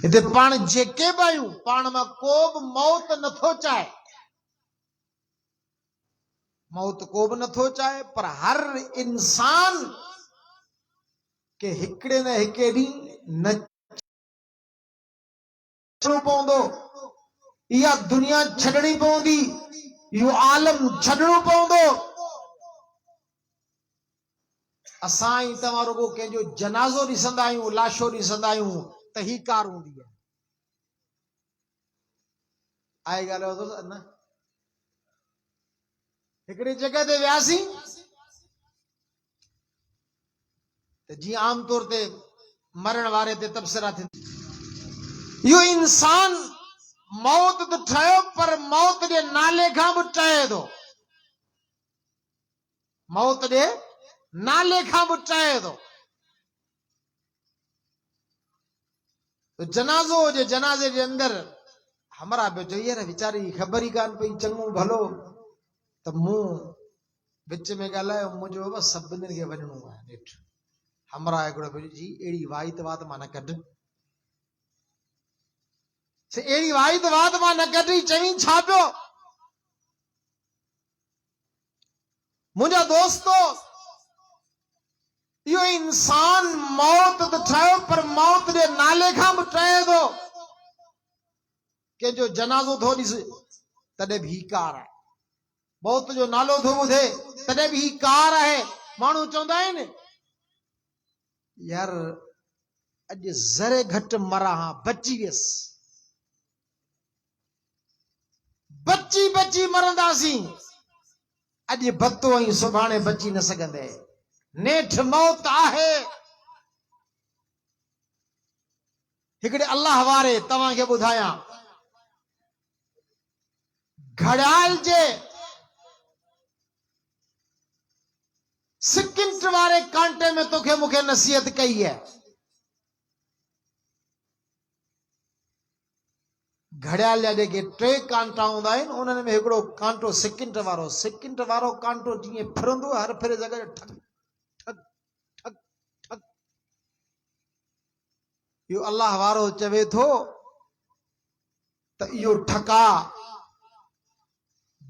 हिते पाण जेके बि आहियूं पाण मां को बि मौत नथो चाहे, मौत को बि नथो चाहे, पर हर इंसान के हिकिड़े न हिकिड़े ॾींहुं न छॾणो पवंदो, इहा दुनिया छॾणी पवंदी, इहो आलम छॾणो पवंदो। असां ई तव्हां रुगो कंहिंजो जनाज़ो ॾिसंदा आहियूं, लाशो ॾिसंदा आहियूं त ही कार हूंदी आहे। आहे ॻाल्हि न? हिकिड़ी जॻह ते वियासीं त जीअं आमतौर ते मरण वारे ते तबसरा थींदा, इहो इंसान मौत त ठहियो पर मौत जे नाले खां बि टहे थो, मौत जे नाले खां बि टहे थो। जनाज़ो हुजे, जनाज़े जे अंदर हमरा पियो चई यार वीचारी ख़बर ई कान पई, चङो भलो त मूं विच में ॻाल्हायो, मुंहिंजो बसि सभिनी खे वञिणो आहे नेठि। हमरा हिकिड़ो पियो जी अहिड़ी वाइत वात मां न कढ, अहिड़ी वाइत वात मां न कढी। चई छा पियो? मुंहिंजा दोस्तो, इहो इंसान मौत त ठहियो पर मौत जे नाले खां बि टहे थो। कंहिंजो जनाज़ो थो ॾिस तॾहिं बि ही कार आहे, मौत जो नालो थो ॿुधे तॾहिं बि ही कार आहे। माण्हू चवंदा आहिनि यार अॼु ज़रे घटि मरा हा, बची वियसि, बची बची मरंदासीं, अॼु बतो ऐं सुभाणे बची न सघंदे, नेठि मौत आहे। हिकिड़े अल्लाह वारे तव्हांखे ॿुधायां, घड़ियाल जे सेकंड वारे कांटे में तोखे मूंखे नसीहत कई है। घड़ियाल जा जेके टे कांटा हूंदा आहिनि उन्हनि में हिकिड़ो कांटो सेकंड वारो कांटो जीअं फिरंदो हर फिरे जॻह ठक ठक ठक ठक, इहो अल्लाह वारो चवे थो त इहो ठका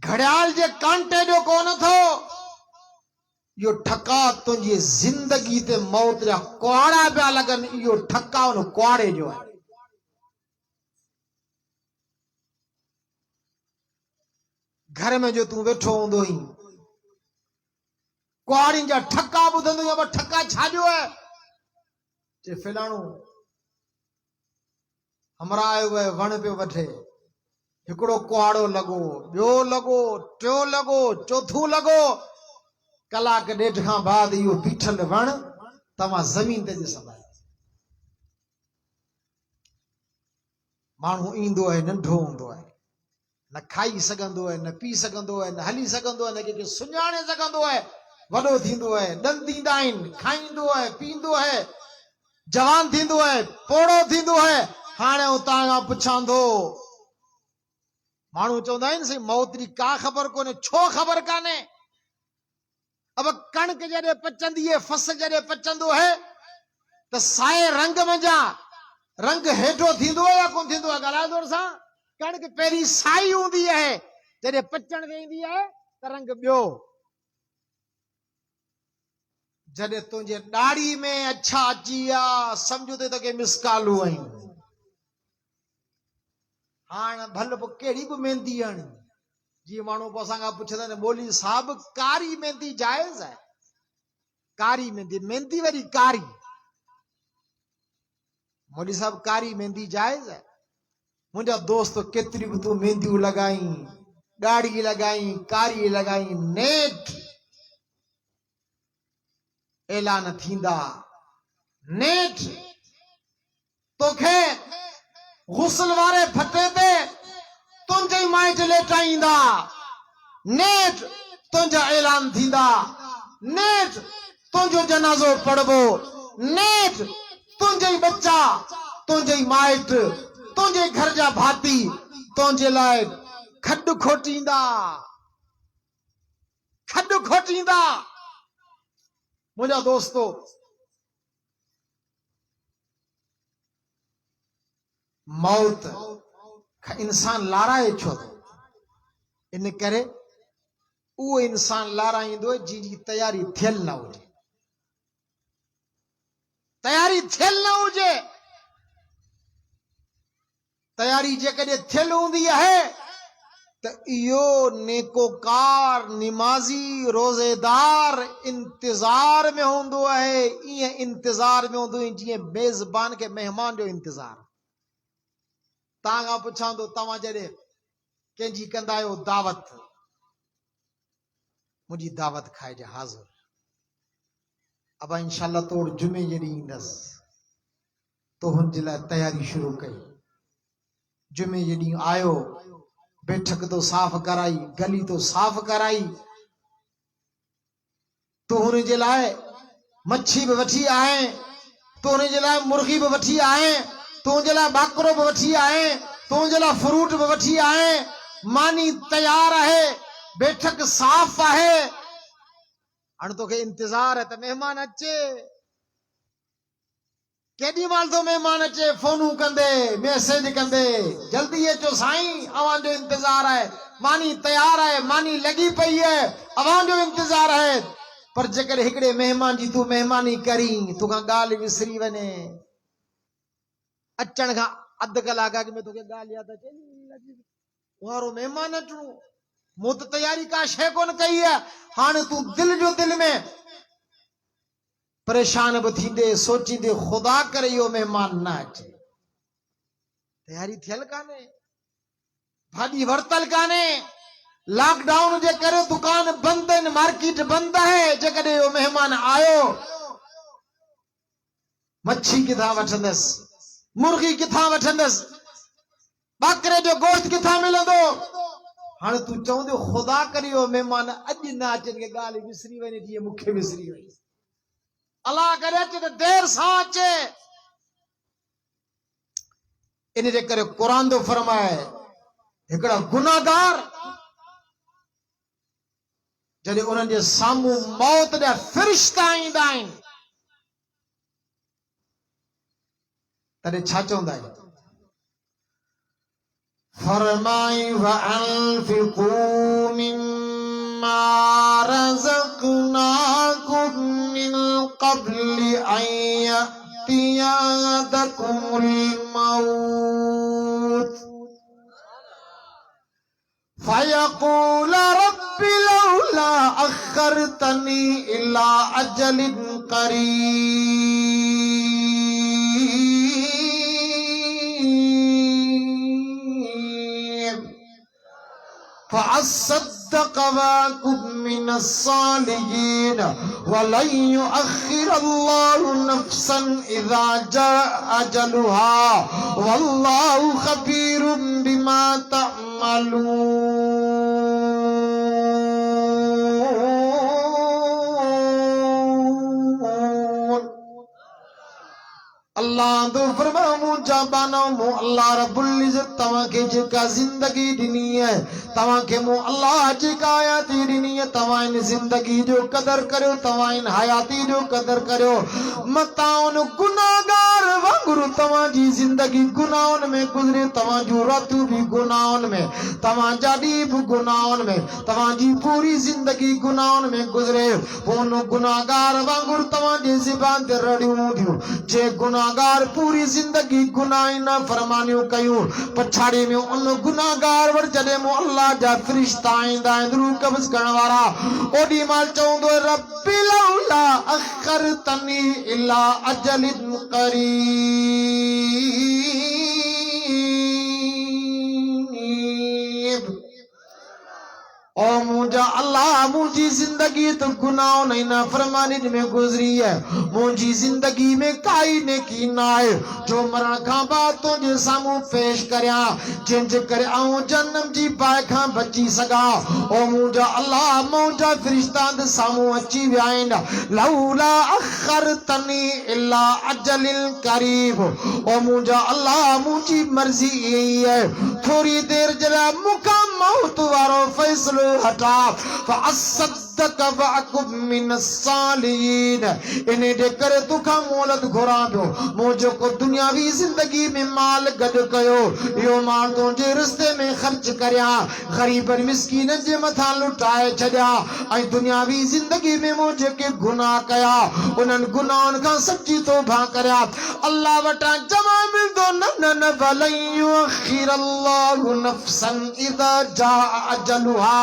घड़ियाल जे कांटे जो कोन थो, इहो ठका तुंहिंजी ज़िंदगी ते मौत जा कुहाड़ा पिया लॻनि, इहो ठका उन कुहाड़े जो आहे। घर में जो तूं वेठो हूंदो ही कुहाड़ियुनि जा ठका ॿुधंदो, या ठका छाजो आहे? चए फलाणो हमरा आयो आहे वण पियो वठे, हिकिड़ो कुहाड़ो लॻो, ॿियो लॻो, टियों लॻो, चोथों लॻो, कलाक ॾेढ खां बाद इहो बीठल वण तव्हां ज़मीन ते ॾिसंदा आहियो। माण्हू ईंदो आहे नंढो हूंदो आहे, न खाई सघंदो आहे, न पी सघंदो आहे, न हली सघंदो आहे, न कंहिंखे सुञाणे सघंदो आहे, वॾो थींदो आहे, ॾंद ईंदा आहिनि, खाईंदो आहे, पींदो आहे, जवान थींदो आहे, पोड़ो थींदो आहे। हाणे उतां खां पुछां थो, माण्हू चवंदा आहिनि साईं मौत जी का ख़बर कोन्हे, छो ख़बर कान्हे? अब कणक जॾहिं पचंदी है, फसल जॾहिं पचंदो है त साए रंग मंझां रंग हेठो थींदो है या कोन थींदो आहे? ॻाल्हायो जोर सां। कणक पहिरीं साई हूंदी आहे, जॾहिं पचण वेंदी आहे त रंग ॿियो। जॾहिं तुंहिंजे ॾाढ़ी में अछा अची विया सम्झो त तोखे मिसकालू आहिनि। हाणे भल पोइ कहिड़ी बि मेहंदी हणी, जीअं माण्हू पोइ असां खां पुछंदा आहिनि मौलवी साहब कारी मेहंदी जाइज़ आहे? कारी मेहंदी, मेहंदी वरी कारी, मौलवी साहब कारी मेहंदी जाइज़ आहे? मुंहिंजा दोस्त केतिरी बि तूं मेहंदियूं लॻाई, ॾाढ़ी लॻाई, कारी लॻाई, नेठ ऐलान थींदा, नेठ तोखे गुस्ल वारे फटे ते तुंहिंजे ई माइट लेटाईंदा, नेठ तुंहिंजा ऐलान थींदा, नेठ तुंहिंजो जनाज़ो पढ़बो, नेठ तुंहिंजे ई बच्चा, तुंहिंजे ई माइट, तुंहिंजे घर जा भाती तुंहिंजे लाइ खॾु खोटींदा, खॾु खोटींदा। मुंहिंजा दोस्तो, मौत इंसान लाराए छो इन करे वो इंसान लाराईंदो जी तैयारी थियल न हुजे, तैयारी थियल न हुजे। तैयारी जेकॾहिं थियल हूंदी आहे त इहो नेकोकार निमाज़ी रोज़ेदार इंतज़ार में हूंदो आहे। ईअं इंतज़ार में हूंदो जीअं मेज़बान खे महिमान जो इंतज़ार। तव्हां खां पुछां थो, तव्हां जॾहिं कंहिंजी कंदा आहियो दावत, मुंहिंजी दावत खाइजे हाज़िर, अब इंशाअल्लाह तोड़ जुमे जॾहिं ईंदसि तो हुनजे लाइ तैयारी शुरू कई। जुमे जॾहिं आयो बैठक तो साफ़ कराई, गली तो साफ़ कराई, तो हुनजे लाइ मच्छी बि वठी आए, तो हुनजे लाइ मुर्गी बि वठी आए, तो हुनजे लाइ ॿाकरो बि वठी आए, तो हुनजे लाइ फ्रूट बि वठी आए। मानी तैयार आहे, बैठक साफ़ आहे। हाणे तोखे इंतज़ार है त मेहमान अचे। केॾी महिल तो मेहमान अचे, फोनूं कंदे, मैसेज कंदे, जल्दी अचो साईं, अवां जो इंतजार है, मानी तैयार है, मानी लगी पई है, अवां जो इंतजार है। पर जेकॾहिं हिकिड़े मेहमान जी तूं मेहमानी करी, तोखां ॻाल्हि विसरी वञे, अचण खां अधु कलाक अॻु में तोखे ॻाल्हि यादि अचे, वारो मेहमान अचणो, मूं त तैयारी का शइ कोन कई है। हाणे तूं दिल जो दिल में परेशान भी थींदे, सोचींदे खुदा करे इहो मेहमान न अचे। तैयारी थियल काने, भाॼी वरतल काने, लॉकडाउन जे करे दुकान बंद आहिनि, मार्केट बंद है। जेकॾहिं इहो मेहमान आयो, मच्छी किथां वठंदसि, मुर्गी किथां वठंदसि, ॿाकरे जो गोश्त किथां मिलंदो। हाणे तूं चवंदो खुदा करे इहो मेहमान अॼु न अचनि, के ॻाल्हि विसरी वञे जीअं मूंखे विसरी वई। अल्लाह करे अचे तो देर सां अचे। इन जे करे कुरान तो फरमाए, हिकिड़ा गुनाहगार जॾहिं उन्हनि जे साम्हूं मौत जा फ़रिश्ता ईंदा आहिनि, तॾहिं छा चवंदा आहिनि? फरमाई वअनफिकू मिम्मा रज़क़नाकुम मिन क़ब्लि अन यअतिया अहदकुमुल मौत फयक़ूल रब्बि लौला अख़रतनी इला अजलिन क़रीब फअस्सद्दक़ वअकुन मिनस्सालिहीन वलन युअख़्खिरल्लाहु नफ़्सन इज़ा जाअ अजलुहा वल्लाहु ख़बीरुम बिमा तअमलून। अल्लाह तो फरमाया मुझा बानो मु अल्लाह रब्बुल इज्जत तवा के जेका जिंदगी दिनी है, तवा के मु अल्लाह जेका हयाती दिनी है, तवा इन जिंदगी जो कदर करो, तवा इन हयाती जो कदर करो। मताउन गुनाहगार वांगुरु तवा जी जिंदगी गुनाहन में गुजरे, तवा जो रातू भी गुनाहन में, तवा जाडी भी गुनाहन में, तवा जी पूरी जिंदगी गुनाहन में गुजरे। उन गुनाहगार वांगुरु तवा जी ज़बान ते रड़ियूं थियूं, जे गुनाहगार पूरी जिंदगी गुनाह न फरमानियूं कयूं, पछाड़ी में उन गुनाहगार वर जॾहिं मो अल्लाह जा फरिश्ता ईंदा आहिनि, रूह कब्ज़ करण वारा, ओॾी महिल चवंदो रब्बि लौला अख़रतनी इला अजलिन क़रीब। ओ मुझा अल्लाह, मुझी जिंदगी तो गुनाह नहीं ना फरमानी में गुजरी है, मुझी जिंदगी में काई नेकी ना है जो मरण का बाद तुझे सामू पेश करया, जिंज करे आऊं जन्म जी पाए खां बची सगा। ओ मुझा अल्लाह, मुझा फरिश्ता दे सामू अची विया आहिनि, लौला अख़रतनी इला अजलिल क़रीब। ओ मुझा अल्लाह, मुझी मर्जी यही है, थोड़ी देर जरा मुका मौत वारो फैसलो हटा, फअस्सद तसद्दक वअकुम मिनस सालिहीन इने जे करे तुखा मोहलत घुरा पियो मुझो को दुनियावी जिंदगी में माल गड कयो यो माल तुझे रिश्ते में खर्च करया गरीब और मिस्कीन जे मथा लुटाए छड्या ऐं दुनियावी जिंदगी में मुझे के गुनाह कया उन्हनि गुनाहनि खां सच्ची तौबा करया अल्लाह वटा जमा मिलदो न युअखिरल्लाहु नफ्सन इज़ा जाअ अजलुहा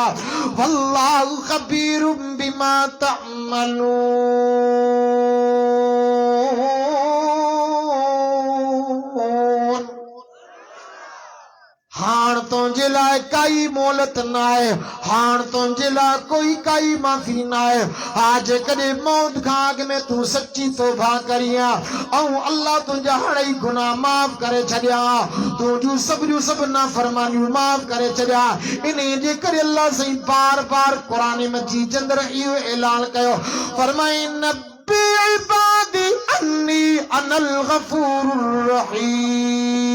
वल्लाहु खबीरुम बिमा तअमलून। हाण तुझे लाइ काई मोहलत न आहे हाण तुझे लाइ कोई काई माफ़ी न आहे हा जेकॾहिं मौत खां अॻु में तूं सची तौबा करीं ऐं अल्लाह तुंहिंजा हाणे गुनाह माफ़ करे छॾिया तुंहिंजूं सभु नाफ़रमानियूं माफ़ करे छॾिया इन जे करे अल्लाह साईं बार बार क़ुरान मजीद जे अंदरि इहो ऐलान कयो फरमाए नब्बी इबादी अन्नी अनल गफूरुर रहीम।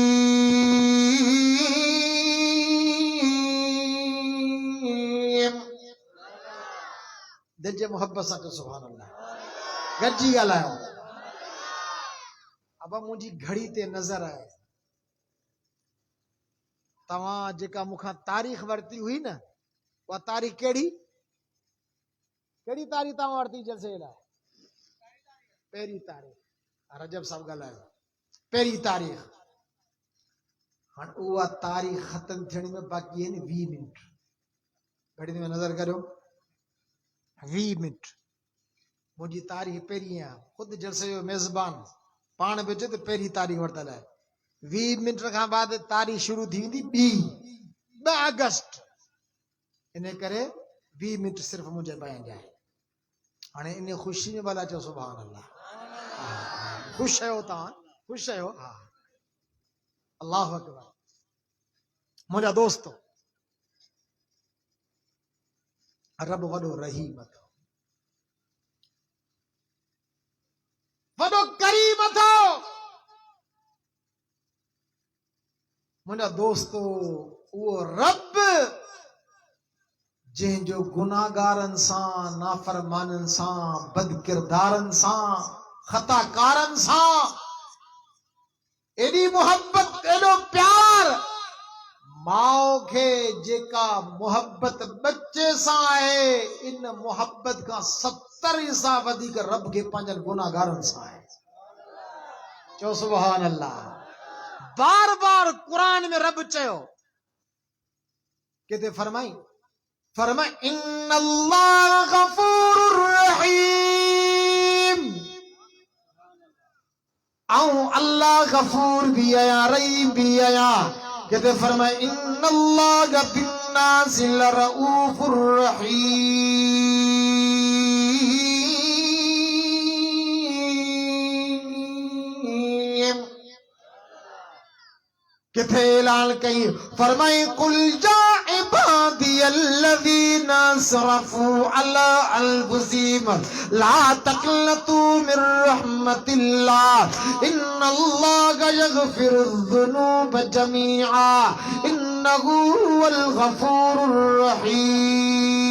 दिल जे मोहब्बत सां सुभान अल्लाह गॾिजी ॻाल्हायो। अब मुंहिंजी घड़ी ते नज़र आहे तव्हां जेका मूंखां तारीख़ वरिती हुई न उहा तारीख़ कहिड़ी तारीख़ तव्हां वरिती जलसे लाइ पहिरीं तारीख़ रजब साहब ॻाल्हायो पहिरीं तारीख़ हाणे उहा तारीख़ ख़तम थियण में बाक़ी आहिनि 20 मिनट घड़ी में नज़र करियो 20 मिनट मुंहिंजी तारीख़ पहिरीं आहे ख़ुदि जलसे जो मेज़बान पाण बि चए त पहिरीं तारीख़ वरितल आहे 20 मिनट खां बाद तारीख़ शुरू थी वेंदी 2 अगस्त इन करे 20 मिनट सिर्फ़ मुंहिंजे बयान जा आहे हाणे इन ख़ुशी में भला चओ सुभान अल्लाह ख़ुशि आहियो तव्हां ख़ुशि आहियो हा अल्लाहु अकबर। मुंहिंजा दोस्तो रब वॾो रहीम अथव वॾो करीम अथव मुंहिंजा दोस्तो उहो रब जंहिंजो गुनाहगारनि सां नाफरमाननि सां बदकिरदारनि सां ख़ताकारनि सां एॾी मोहब्बत एॾो प्यार माउ खे जेका मोहब्बत बच्चे सां आहे इन मोहब्बत खां 70 हिसा वधीक रब खे पंहिंजनि गुनाहगारनि सां आहे चओ सुभान अल्लाह। बार बार कुरान में रब चयो किथे फरमाई इन्नल्लाह गफूरुर रहीम ऐं अल्लाह गफूर भी आया रहीम भी आया कहते फरमाए इन्नल्लाह बिन्नासि लरऊफुर रहीम किथे ऐलान कई फरमाए कुल जा इबादियल्लज़ीना असरफू अला अनफुसिहिम ला तक़नतू मिर रहमतिल्लाह इन्नल्लाह यगफिरुज़्ज़ुनूब जमीआ इन्नहु हुवल गफूरुर रहीम।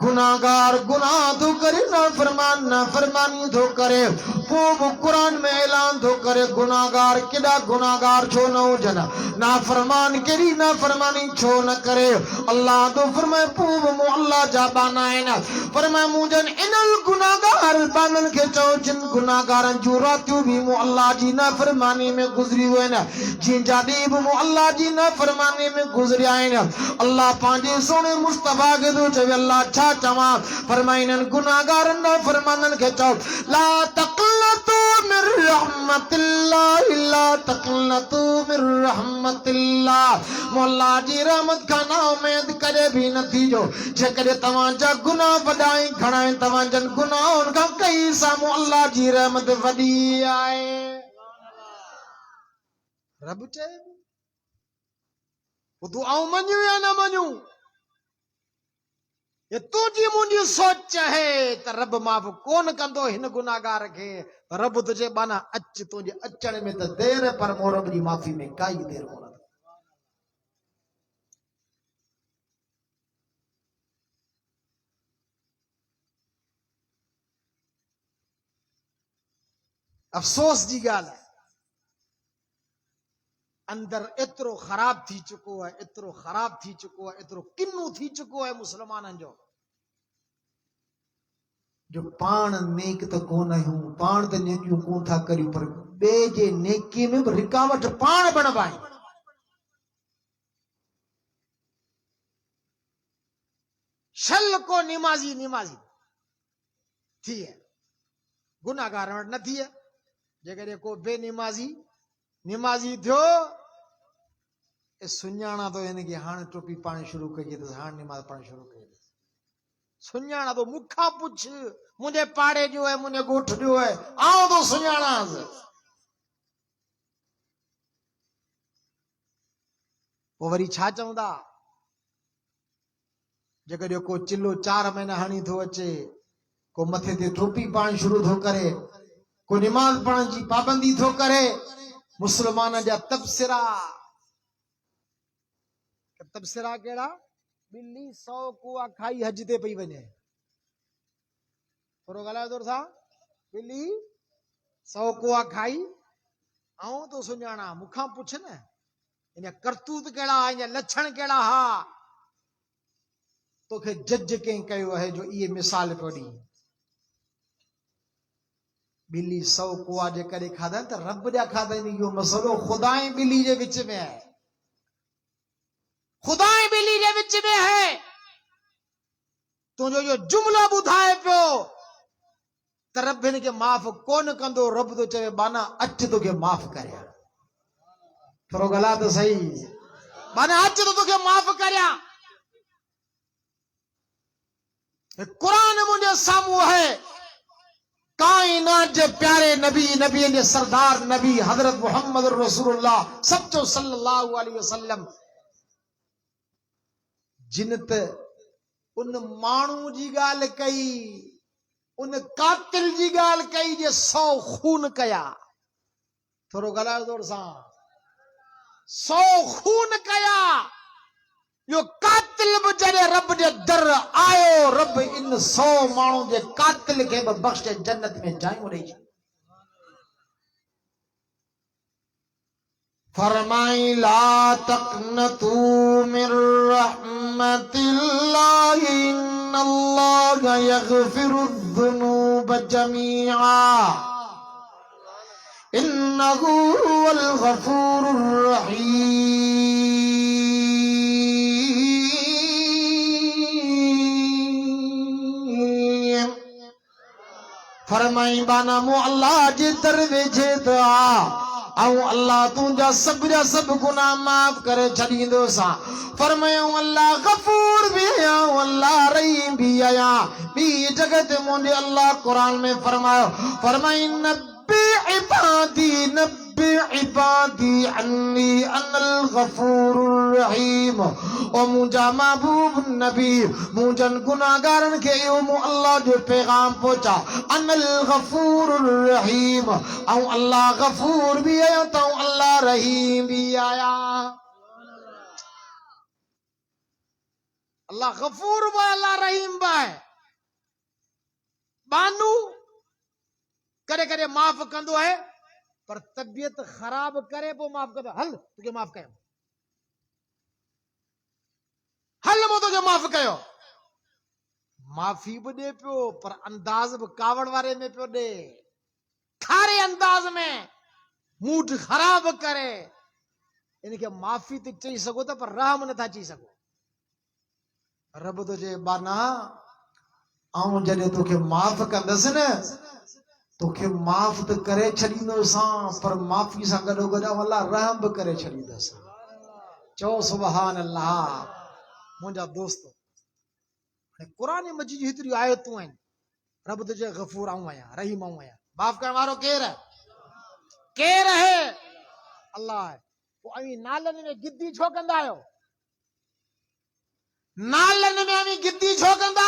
गुनाहगार गुनाह तो करे नाफरमानी तो करे वो कुरान में ऐलान तो करे गुनाहगार केड़ा गुनाहगार छो न हुजन नाफरमान केड़ी नाफरमानी छो न करे अल्लाह तो फरमाए पूब मोहल्ला जा बाना है ना फरमाए मुजन इनल गुनाहगार बानन के चो जिन गुनाहगारन जो रातियों भी मोहल्ला जी नाफरमानी में गुजरी हुए ना जिन जादी भी मोहल्ला जी नाफरमानी में गुजरी आए ना अल्लाह पांजे सोने मुस्तफा के दो चवे अल्लाह छा चवा फरमाइनन गुनाहगारन नाफरमानन के चो ला तक़नतू मिर रहमतिल्लाह ला तक़नतू मिर रहमतिल्लाह मौला जी रहमत का ना उम्मीद करे भी न थी जो जेकॾहिं तव्हांजा गुनाह वॾाई घणाई तव्हांजन गुनाहनि खां कई साम्हूं अल्लाह जी रहमत वॾी आहे रब चए पोइ तूं आऊं मञूं या न मञूं ये तुझी मुंहिंजी सोच है त रब माफ़ कोन कंदो हिन गुनाहगार खे। रब तुझे बाना अच, तुझे अचण में त देर, पर मो रब जी माफ़ी में काई देर कोन। अफ़सोस जी ॻाल्हि आहे, अंदर एतिरो ख़राब थी चुको है, एतिरो ख़राब थी चुको है, एतिरो किन्नू थी चुको है मुसलमाननि जो पाण नेक त कोन आहियूं, पाण त नेकियूं कोन था करियूं, पर ॿिए जे नेकी में बि रुकावट पाण बणिबा आहियूं। शल को निमाज़ी निमाज़ी थी है, गुनाहगार वटि न थी है। जेकॾहिं को बेनिमाज़ी निमाज़ी थियो, सुञाणा तो हिनखे हाणे टोपी पाइण शुरू कई अथसि, हाणे निमाज़ पढ़णु शुरू कई अथसि। सुञाणा तो मूंखां पुछ, मुंहिंजे पाड़े जो है, मुंहिंजे ॻोठ जो है, आउं तो सुञाणांसि। पोइ वरी छा चवंदा? जेकॾहिं को चिल्लो 4 महीना हणी थो अचे, को मथे ते टोपी पाइण शुरू थो करे, को निमाज़ पढ़ण जी पाबंदी थो करे, मुसलमान जा तबसरा कहिड़ा? ॿिली 100 कुआ खाई हज ते पई वञे। थोरो ॻाल्हायो जोर सां। ॿिली 100 कुआ खाई, आऊं तो सुञाणा, मूंखां पुछ न इन करतूत कहिड़ा, इन लक्षण कहिड़ा हा। तोखे जज कंहिं कयो आहे जो इहे मिसाल पियो ॾी? ॿिली 100 कुआ जे करे खाधनि त रब जा खाधनि। इहो मसलो ख़ुदा ऐं ॿिली जे विच में आहे, ख़ुदा ऐं ॿिली जे विच में है। तुंहिंजो इहो जुमिलो ॿुधाए पियो त रब हिन खे माफ़ कोन कंदो। रब तो चवे बाना अच तोखे माफ़ करियां। थोरो ॻाल्हाए त सही, बाना अच तो तोखे माफ़ करियां। कुरान मुंहिंजे साम्हूं है, कायनात जे प्यारे नबी, नबी जे सरदार नबी हज़रत मोहम्मद रसूलुल्लाह सच्चो सल्लल्लाहु अलैहि वसल्लम, जिन त उन माण्हू जी ॻाल्हि कई, उन कातिल जी ॻाल्हि कई जे 100 खून कया। थोरो ॻाल्हायो जोर सां। 100 खून कया। यो कातिल बि जॾहिं रब जे दर आयो, रब इन 100 माण्हू जे कातिल खे बि बख़्शे जन्नत में जायूं ॾेई। फरमाई ला तक़नतू मिर रहमतिल्लाह इन्नल्लाह यग़फिरुद्दुनूब जमीआ इन्नहु हुवल गफूरुर रहीम। फरमाई बाना मो अल्लाह जे दर वेझे त आ, ऐं अल्लाह तुंहिंजा सब गुनाह माफ़ करे छॾींदोसां। फरमायो अल्लाह गफूर भी आहियां, अल्लाह रहीम भी आहियां। ॿी जगह ते मुंहिंजे अल्लाह क़ुरान में फरमायो, फरमाई नब्बी इबादी अन्नी अनल गफूरुर रहीम। ओ मुंहिंजा महबूब नबी, मुंहिंजनि गुनाहगारनि खे इहो मूं अल्लाह जो पैगाम पहुचा, अनल गफूरुर रहीम, ऐं अल्लाह गफूर भी आहियां त अल्लाह रहीम भी आहियां। अल्लाह गफूर बि आहे, अल्लाह रहीम बि आहे। बानू कॾहिं कॾहिं माफ़ कंदो आहे, पर तबियत ख़राब करे पोइ माफ़ कंदो। हल तोखे माफ़ कयो, हल मूं तोखे माफ़ कयो। माफ़ी बि ॾे पियो, पर अंदाज़ बि कावड़ वारे में पियो ॾे, खारे अंदाज में, मूड ख़राब करे। इनखे माफ़ी त चई सघो था, पर रहम नथा चई सघो। रब तो चए बाना आऊं जॾहिं तोखे माफ़ कंदसि न, तोखे माफ़ त करे छॾींदोसां, पर माफ़ी सां गॾोगॾु अल्लाह रहम बि करे छॾींदसि। चओ सुभान अल्लाह। मुंहिंजा दोस्त, कुरान मजीद जी हेतिरियूं आयतूं आहिनि। रब तो चए गफूर आऊं आहियां, रहीम आऊं आहियां। माफ़ करण वारो केरु आहे? केरु आहे? अल्लाह आहे। पोइ नालनि में गिद्दी छो कंदा आहियो? नालनि में गिद्दी छो कंदा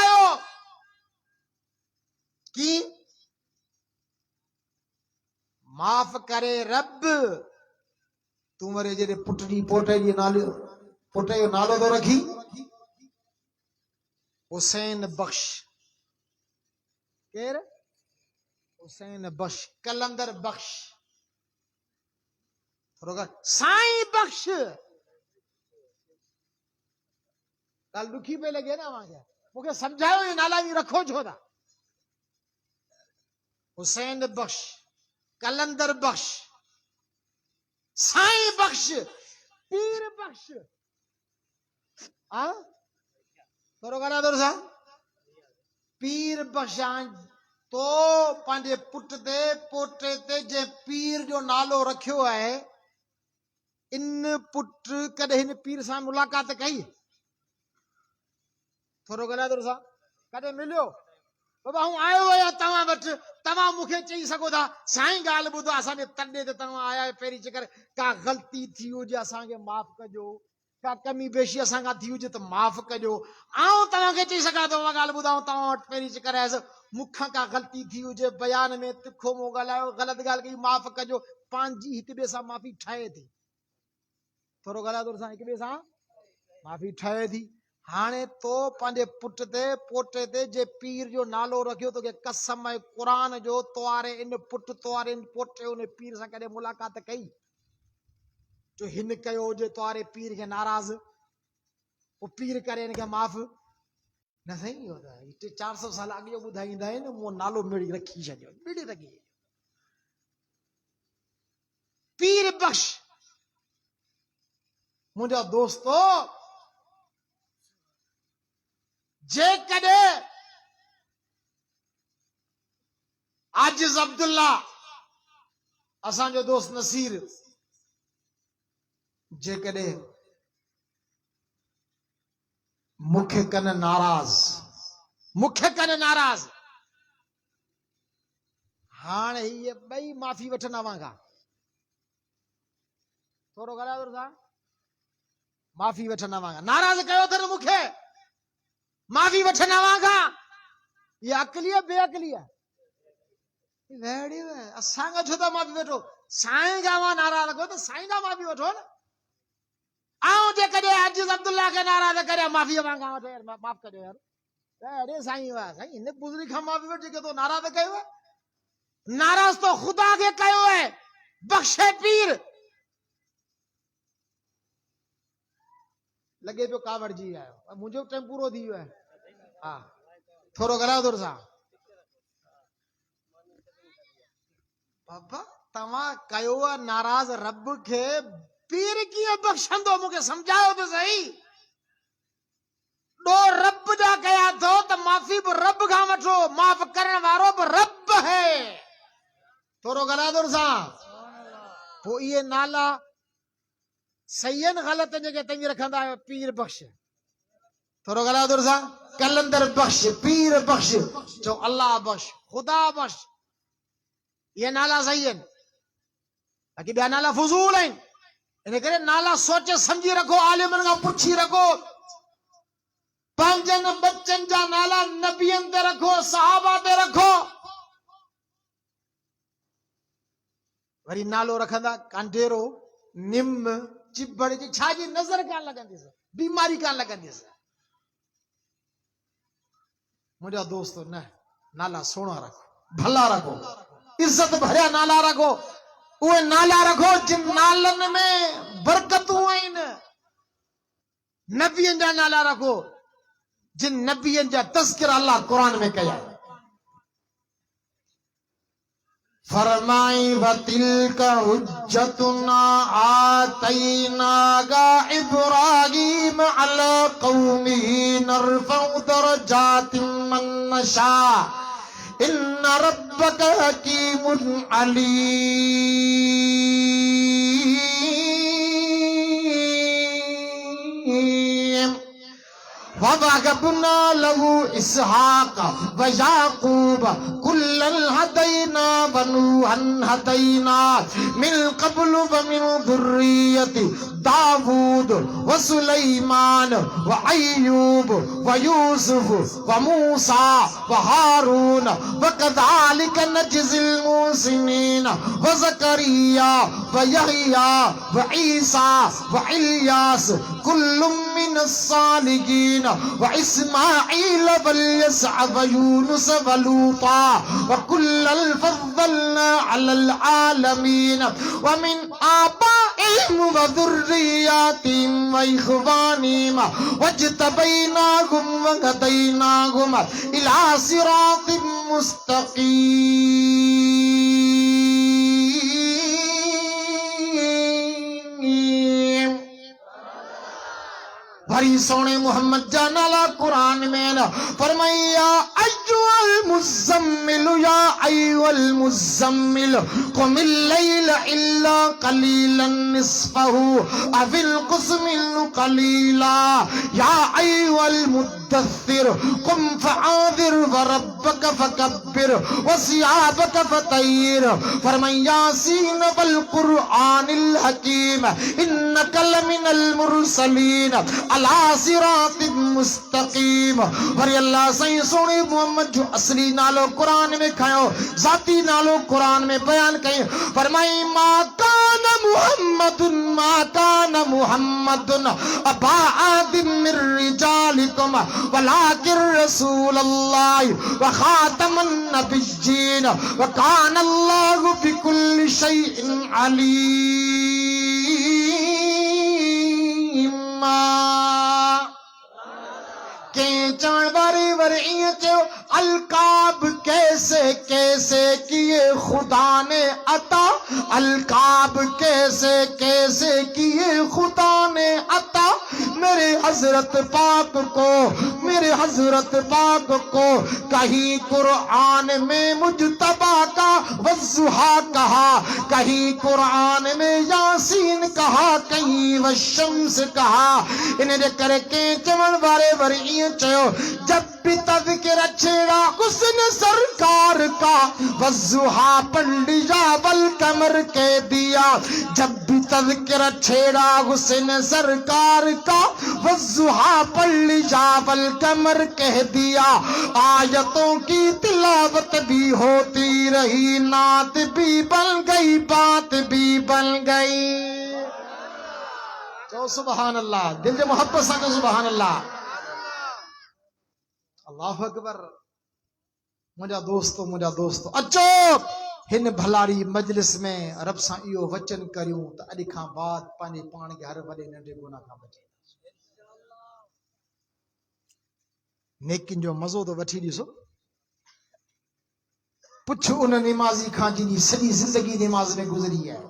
माफ़ करे रब। तूं वरी जेॾे पुटड़ी पोटे जी नालो पुटे जो नालो तो रखी हुसैन बख्श। केर? हुसैन बख्श, कलंदर बख्श, साईं बख्श। ॻाल्हि ॾुखी पई लॻे न मूंखे, मूंखे सम्झायो ये नाला बि रखो छो था। हुसैन बख्श, कलंदर बख्श, साईं बख्श, पीर बख्श। हाँ थोरो ॻाल्हाए थो सा पीर बख्शां तो पंहिंजे पुट ते पोटे ते जे पीर जो नालो रखियो आहे, इन पुट कॾहिं हिन पीर सां मुलाक़ात कई? थोरो ॻाल्हाए थो सा कॾहिं मिलियो? बाबा हूं आयो आहियां तव्हां वटि, तव्हां मूंखे चई सघो था साईं ॻाल्हि ॿुधो, असांजे तॾे ते तव्हां आया पहिरीं चकर का ग़लती थी हुजे असांखे माफ़ कजो, का कमी बेशी असां खां थी हुजे त माफ़ कजो। आऊं तव्हांखे चई सघां थो उहा ॻाल्हि ॿुधाऊं तव्हां वटि पहिरीं चकर आयसि, मूंखां का ग़लती थी हुजे, बयान में तिखो मूं ॻाल्हायो, ग़लति ॻाल्हि कई, माफ़ कजो। पंहिंजी हिक ॿिए सां माफ़ी ठहे थी। थोरो ॻाल्हाए थो हिक ॿिए सां माफ़ी ठहे थी। हाणे तो पंहिंजे पुट ते पोटे ते जे पीर जो नालो रखियो, तोखे कसम आहे क़ुरान जो, तोवारे इन पुट तोवारे इन पोटे उन पीर सां कॾहिं मुलाक़ात कई जो हिन कयो हुजे तोवारे पीर खे नाराज़, वो पीर करे हिनखे माफ़ न साईं? इहो त 400 साल अॻु जो ॿुधाईंदा आहिनि, मूं नालो मिड़ी रखी छॾियो, मिड़ी रखी पीर बख्श। मुंहिंजा दोस्तो, जेकॾहिं आजिज़ अब्दुल्ला असांजो दोस्त नसीर जेकॾहिं मूंखे कन नाराज़, मूंखे कन नाराज़, हाणे इहे ॿई माफ़ी वठनि अवां खां। थोरो ॻाल्हायो था माफ़ी वठनि अवां खां, नाराज़ कयो अथनि मूंखे, माफ़ी वठनि अवां खां। इहा अकली आहे बेअकली आहे? असांखां छो था माफ़ी वठो? साईं खां मां नाराज़ रखो त साईं खां माफ़ी वठो न। ऐं जेकॾहिं आजिज़ अब्दुल्ला खे नाराज़ करे माफ़ी अवां खां वठो, यार माफ़ कजो यार, अड़े साईं वाह साईं हिन बुज़ुर्ग खां माफ़ी वठ जेके तो नाराज़ कयो आहे। नाराज़ तो ख़ुदा खे कयो आहे, बख्शे पीर। लॻे पियो कावड़ जी आयो, मुंहिंजो टाइम पूरो थी वियो आहे। हा थोरो ॻाल्हायो थोरो सा बाबा, तव्हां कयो आहे नाराज़ रब खे, पीर कीअं बख्शंदो? मूंखे सम्झायो त सही। दो रब जा कया थो त माफ़ी बि रब खां वठो, माफ़ करण वारो बि रब है। थोरो ॻाल्हायो थोरो सा पोइ इहे नाला सही आहिनि ग़लति जेके तंहिंजी रखंदा आहियो? पीर बख्श, थोरो ॻाल्हायो थोरो सा, कलंदर बख्श, पीर बख्श, चओ अल्लाह बख्श, ख़ुदा बख्श, ये नाला सही आहिनि, बाक़ी ॿिया नाला फज़ूल आहिनि। इन करे नाला सोचे समझी रखो, आलिमनि खां पुछी रखो। पंहिंजनि बच्चनि जा नाला नबियनि ते रखो, सहाबा ते रखो। वरी नालो रखंदा कांडेरो, निम, चिबड़ जी छाजी नज़र कान लॻंदीसि, बीमारी कान लॻंदीसि। मुंहिंजा दोस्त न, नाला सुहिणा रखो, भला रखो, इज़त भरिया नाला रखो। उहे नाला रखो जिन नालनि में बरकतूं आहिनि। नबियनि जा नाला रखो जिन नबियनि जा तज़किरा अल्लाह क़ुरान में कया। फरमाई वतिलका हुज्जतुना आतैनाका इब्राहीम अला कौमिही नरफउ दरजातिम मन नशा इन्न रब्बक हकीमुन अलीम। ववहबना लहू इसहाक व याकूब कुल्लन हदैना व नूहन हदैना मिन क़ब्लु व मिन ज़ुर्रिय्यति दाऊद व सुलैमान व अय्यूब व यूसुफ व मूसा व हारून व कज़ालिक नजज़िल मुहसिनीन व ज़करिया व यहया व ईसा व इल्यास कुल्लुम मिनस सालिहीन व इस्माईल व यसअ व यूनुस व लूता व कुल्लन फद्दलना अलल आलमीन व मिन आबाइहिम व ज़ुर्रिय्यातिहिम व इख़वानिहिम वज्तबैनाहुम व हदैनाहुम इला सिरातिम मुस्तक़ीम। भरी सोने मोहम्मद जानाला कुरान में फरमाया अय्युल मुज़म्मिल या अय्युल मुज़म्मिल कुमिल लैल इल्ला कलीलन निस्फहु अविल कुस्मिन कलीला या अय्युल मुद्दस्सिर कुम फआदिर व रब्बक फकब्बिर व सियाबक फतय्यर। फरमाया यासीन वल कुरआनिल हकीम इन्नका लमिनल मुरसलीन अला सिरातिम मुस्तकीम। वरी अल्लाह सही सोने मोहम्मद जो असली नालो कुरान में खयो, जाती नालो कुरान में बयान कयो। फरमाई मा कान मुहम्मदुन अबा आदिम मिर रिजालिकुम वलाकिर रसूलल्लाह व खातमन नबिय्यीन व कान अल्लाहु बिकुल्लि शैइन अलीम। के चवण वारे वर इं चयो अलकाब कैसे कैसे किए खुदा ने अता, अलकाब कैसे कैसे किए खुदा ने अता मेरे हजरत पाक को, मेरे हजरत पाक को कहीं कुरान में मुजतबा का वज़ुहा कहा, कहीं कुरान में यासीन कहा, कहीं वशम्स कहा। इन्हें करके चवण वारे वर इं चयो जब भी तज़किरा छेड़ा हुस्न सरकार का वज़ुहा पढ़ लिया वल कमर के दिया। जब भी तज़किरा छेड़ा हुस्न सरकार का वज़ुहा पढ़ लिया वल कमर कह दिया। आयतों की तिलावत भी होती रही, नात भी बन गई, बात भी बन गई। तो सुभान अल्लाह, दिल से मोहब्बत से सुभान अल्लाह, अल्लाहु अकबर। मुझा दोस्तों अचो हिन भलारी मजलिस में रब सां इहो वचन करियूं त अॼु खां बाद पंहिंजे पाण खे हर वॾे नंढे गुनाह खां बचाईंदासीं। नेकिन जो मज़ो तो वठी ॾिसो। पुछ उन निमाज़ी खां जिनी सॼी ज़िंदगी निमाज़ में गुज़री है,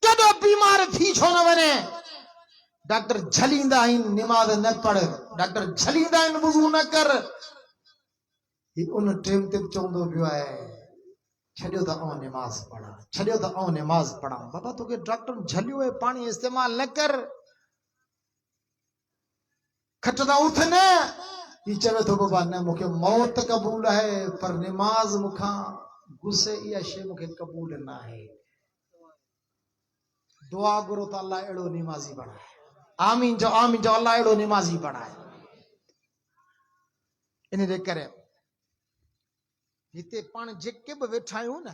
कॾो बीमार थी छो न वञे। डॉक्टर झलींदा आहिनि निमाज़ न पढ़, डॉक्टर झलींदा आहिनि वुज़ू न कर। ही उन टाइम ते चवंदो पियो आहे छॾियो त आउं निमाज़ पढ़ां, छॾियो त आउं निमाज़ पढ़ां। बाबा तोखे डॉक्टर झलियो है, पानी इस्तेमाल न कर, खटदा उथ न। ही चवे थो बाबा न मूंखे मौत क़बूल है पर निमाज़ मूंखां गुस्से इहा शइ मूंखे क़बूल न आहे। दुआ घुरो त अल्लाह अहिड़ो निमाज़ी बणाए। आमीन जो अल्लाह अहिड़ो निमाज़ी बणाए। इन जे करे हिते पाण जेके बि वेठा आहियूं न,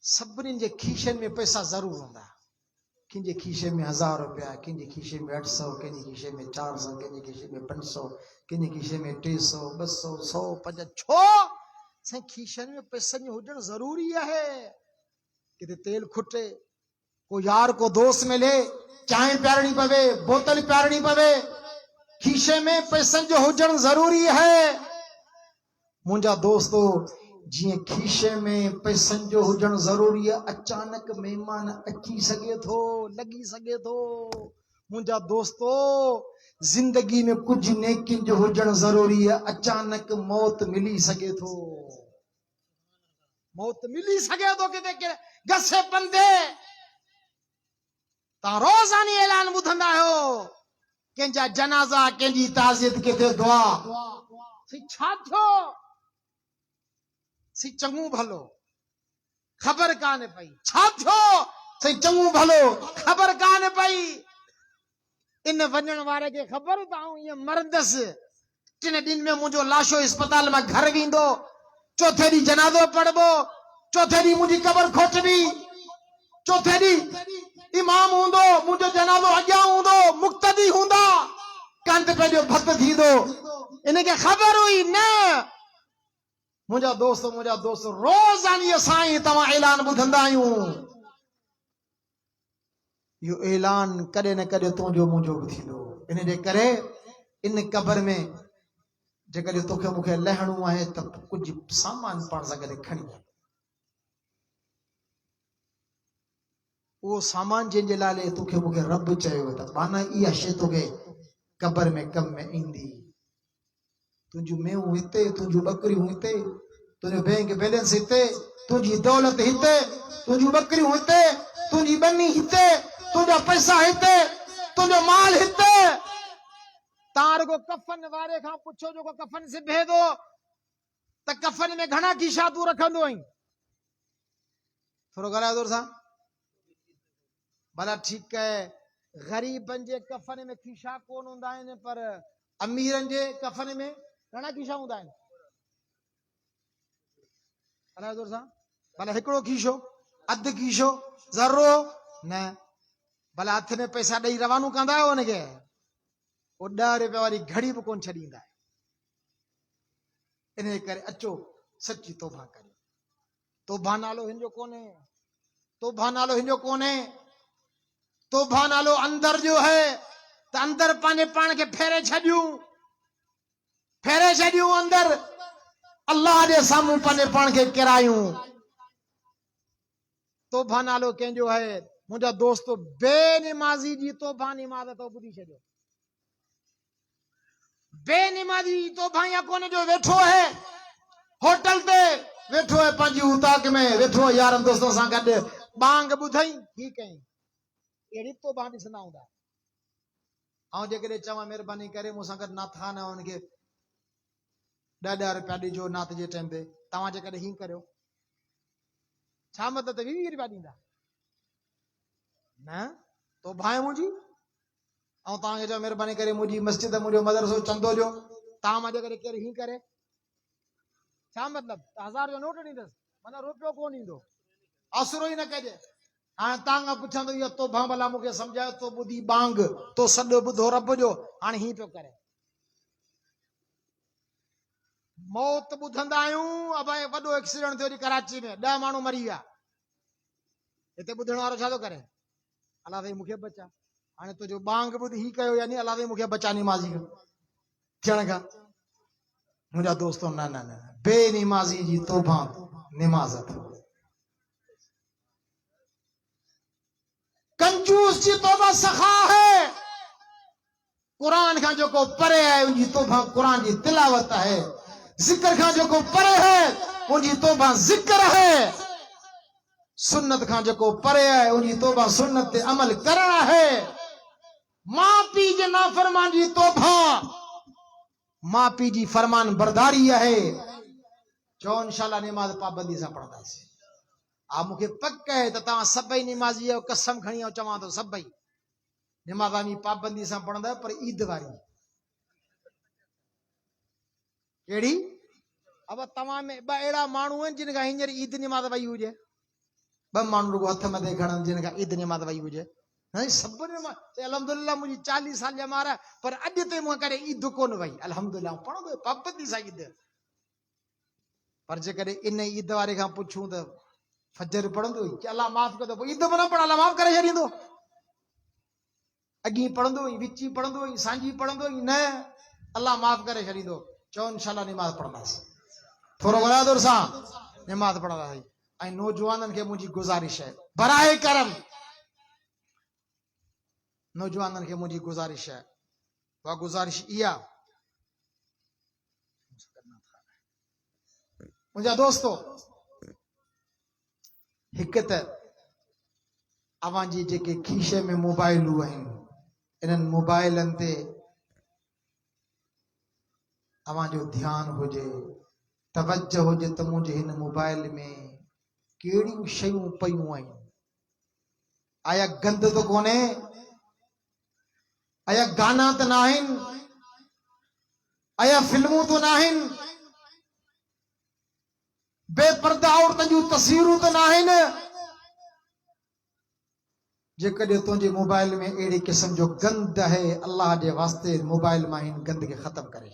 सभिनी जे खीशनि में पैसा ज़रूर हूंदा। कंहिंजे खीशे में 1000 रुपया, कंहिंजे खीशे में 800, कंहिंजे खीशे में 400, कंहिंजे खीशे में 500, कंहिंजे खीशे में 300, 200, 100, 500। छो साईं खीशनि में पैसनि जो हुजणु ज़रूरी आहे। किथे तेल खुटे, को यार को दोस्त मिले, चाय प्यारणी पवे, बोतल प्यारणी पवे, खीशे में पैसनि जो हुजणु ज़रूरी है। मुंहिंजा दोस्तों जिए खीशे में पैसनि जो हुजणु ज़रूरी है, अचानक मेहमान अची सके थो, लगी सके थो। मुंहिंजा दोस्तों जिंदगी में कुछ नेकिन जो हुजणु ज़रूरी है, अचानक मौत मिली सके थो, मौत मिली सके थो किथे गसे पंधे। तव्हां रोज़ानी ऐलान ॿुधंदा आहियो कंहिंजा जनाज़ा कंहिंजी ताज़ियत किथे दुआ सी छा थियो सी चङो भलो ख़बर कान पई छा थियो सी चङो भलो ख़बर कान पई इन वञण वारे खे ख़बर त आऊं ईअं मरंदसि 3 ॾींहंनि में मुंहिंजो लाशो अस्पताल मां घर वेंदो चौथे ॾींहुं जनाज़ो पढ़बो चौथे ॾींहुं मुंहिंजी क़बर खोटबी चौथे ॾींहुं इमाम हूंदो मुंहिंजो जनाज़ो अॻियां हूंदो मुक़्तदी हूंदा कंद पंहिंजो भत थींदो इनखे ख़बर हुई न मुंहिंजा दोस्त रोज़ानीअ साईं तव्हां ऐलान ॿुधंदा आहियूं इहो ऐलान कॾहिं न कॾहिं तुंहिंजो मुंहिंजो बि थींदो इन जे करे इन क़बर में जेकॾहिं तोखे मूंखे लहणो आहे त कुझु सामान पाण सां गॾु खणी उहो सामान जंहिंजे लाइ तोखे मूंखे रब चयो त माना इहा शइ तोखे क़बर में कम में ईंदी तुंहिंजूं मेहूं हिते तुंहिंजूं ॿकरियूं हिते तुंहिंजो बैंक बैलेंस हिते तुंहिंजी दौलत हिते तुंहिंजूं ॿकरियूं हिते तुंहिंजी ॿनी हिते तुंहिंजा पैसा हिते तुंहिंजो माल हिते तव्हां रुगो कफन वारे खां पुछो जेको कफन सिबे थो त कफन में घणा खीशा तूं रखंदो आहीं थोरो ॻाल्हायो जोर सां भला ठीकु आहे ग़रीबनि जे कफन में खीशा कोन हूंदा आहिनि पर अमीरनि जे कफन में घणा खीशा हूंदा आहिनि ॻाल्हायो जोर सां भला हिकिड़ो खीशो अधु खीशो ज़रो न भला हथ में पैसा ॾेई रवानो कंदा आहियो हुनखे वो 10 रुपया वारी घड़ी भी कोन छॾींदा इन करे अचो सच्ची तौबा करियो तौबा नालो हिनजो कोन्हे तौबा नालो हिनजो कोन्हे तौबा नालो अंदर जो है त अंदर पंहिंजे पाण खे फेरे छॾियूं अंदर अल्लाह जे साम्हूं पंहिंजे पाण खे किरायूं तौबा नालो कंहिंजो है मुंहिंजा दोस्त बेनिमाज़ी जी तौबा निमाज़ तो ॿुधी छॾियो बेनिमाज़ी तौबा या कोने जो वेठो है होटल ते वेठो है पंहिंजी उताक में वेठो यारनि दोस्तनि सां गॾु बांग ॿुधई ही कई अहिड़ी तौबा ॾिसंदा हूंदा ऐं जेकॾहिं चवां महिरबानी करे मूंसां गॾु नात ख़ान आहे हुनखे 10 रुपया ॾिजो नात जे टाइम ते तव्हां जेकॾहिं हीअं करियो छा मतिलब 20 रुपया ॾींदा न तौबा आहे मुंहिंजी ऐं तव्हांखे चओ महिरबानी करे मुंहिंजी मस्जिद मुंहिंजो मदरसो चंदो ॾियो तव्हां मां जेकॾहिं केरु हीअं करे छा मतिलबु 1000 जो नोट ॾींदसि माना रुपयो कोन ईंदो आसरो ई न कजे हाणे तव्हां खां पुछंदो इहो तौबा भला मूंखे सम्झायो तो ॿुधी बांग तो सॾु ॿुधो रब जो हाणे हीअं पियो करे मौत ॿुधंदा आहियूं अबाए वॾो एक्सीडेंट थियो कराची में 10 माण्हू मरी विया हिते ॿुधण वारो छा थो करे अलाह साईं मूंखे बचा हाणे तुंहिंजो बांग ॿुध ही कयो यानी अलाह साईं मूंखे बचा निमाज़ी थियण खां मुंहिंजा दोस्तो न न न बेनिमाज़ी जी तौबा निमाज़ कंजूस जी तौबा सखा है कुरान खां जेको परे है उनजी तौबा कुरान जी तिलावत है जिक्र खां जेको परे है उनजी तौबा जिक्र है सुन्नत खां जेको परे है उनजी तौबा सुन्नत ते अमल करण है मां पीउ जे नाफरमान जी तौबा मां पीउ जी फरमान बरदारी है चओ इंशाअल्लाह निमाज़ पाबंदी सां पढ़ंदासीं आ मूंखे पक है त तव्हां सभई निमाज़ी जो कसम खणी चवां थो सभई निमाज़ में पाबंदी सां पढ़ंदा पर ईद वारी कहिड़ी अब तव्हां में 2 अहिड़ा माण्हू आहिनि जिन खां हींअर ईद निमाज़ वई हुजे 2 माण्हू रुगो हथ मथे खणनि जिन खां ईद निमाज़ वई हुजे सभिनी मां अल्हम्दुलिल्लाह मुंहिंजी 40 साल ॼमार पर अॼु ताईं मूं करे ईद कोन वई अल्हम्दुलिल्लाह पढ़ंदो पाबंदी सां ईद पर जेकॾहिं इन ईद वारे खां पुछूं त फजर पढ़ंदो कि अल्लाह माफ़ कंदो पोइ ईद बि न पढ़ अल्लाह माफ़ करे छॾींदो अॻी पढ़ंदो विची पढ़ंदो सांझी पढ़ंदो न अल्लाह माफ़ करे छॾींदो चओ इंशाअल्लाह निमाज़ पढ़ंदासीं थोरो बरादर सां निमाज़ पढ़ंदासीं ऐं नौजवाननि खे मुंहिंजी गुज़ारिश है बराए करम नौजवाननि खे मुंहिंजी गुज़ारिश है उहा गुज़ारिश इहा मुंहिंजा दोस्तो हिकु त अवां जी जेके खीसे में मोबाइलूं आहिनि इन्हनि मोबाइलनि ते अवां जो ध्यानु हुजे, तवज्जो हुजे त मुंहिंजे हिन मोबाइल में कहिड़ियूं शयूं पयूं आहिनि। आया गंद त कोन्हे, आया गाना त न आहिनि, आया फिल्मूं त न आहिनि, बेपर्दा औरतुनि जूं तस्वीरूं त न आहिनि। जेकॾहिं तुंहिंजे मोबाइल में अहिड़े क़िस्म जो गंद आहे, अल्लाह जे वास्ते मोबाइल मां हिन गंद खे ख़तम करे।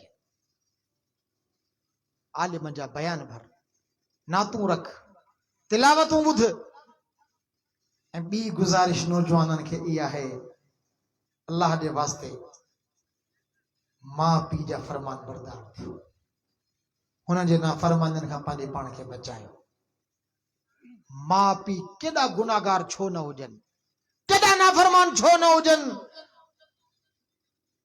आलिम जा बयान भर, नातूं रख, तिलावतूं ॿुध। ऐं ॿी गुज़ारिश नौजवाननि खे इहा आहे, अल्लाह जे वास्ते माउ पीउ जा फरमान बरदार थियो, हुननि जे नाफरमाननि खां पंहिंजे पाण खे बचायो। माउ पीउ केॾा गुनाहगार छो न हुजनि, केॾा नाफरमान छो न हुजनि,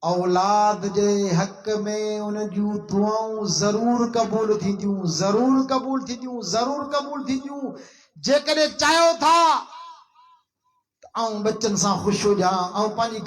औलाद जे हक़ में उन जूं दुआऊं ज़रूर क़बूल थींदियूं, ज़रूर क़बूल थींदियूं, ज़रूर क़बूल थींदियूं। जेकॾहिं चाहियो था त आऊं बच्चनि सां ख़ुशि हुजां, आऊं पंहिंजी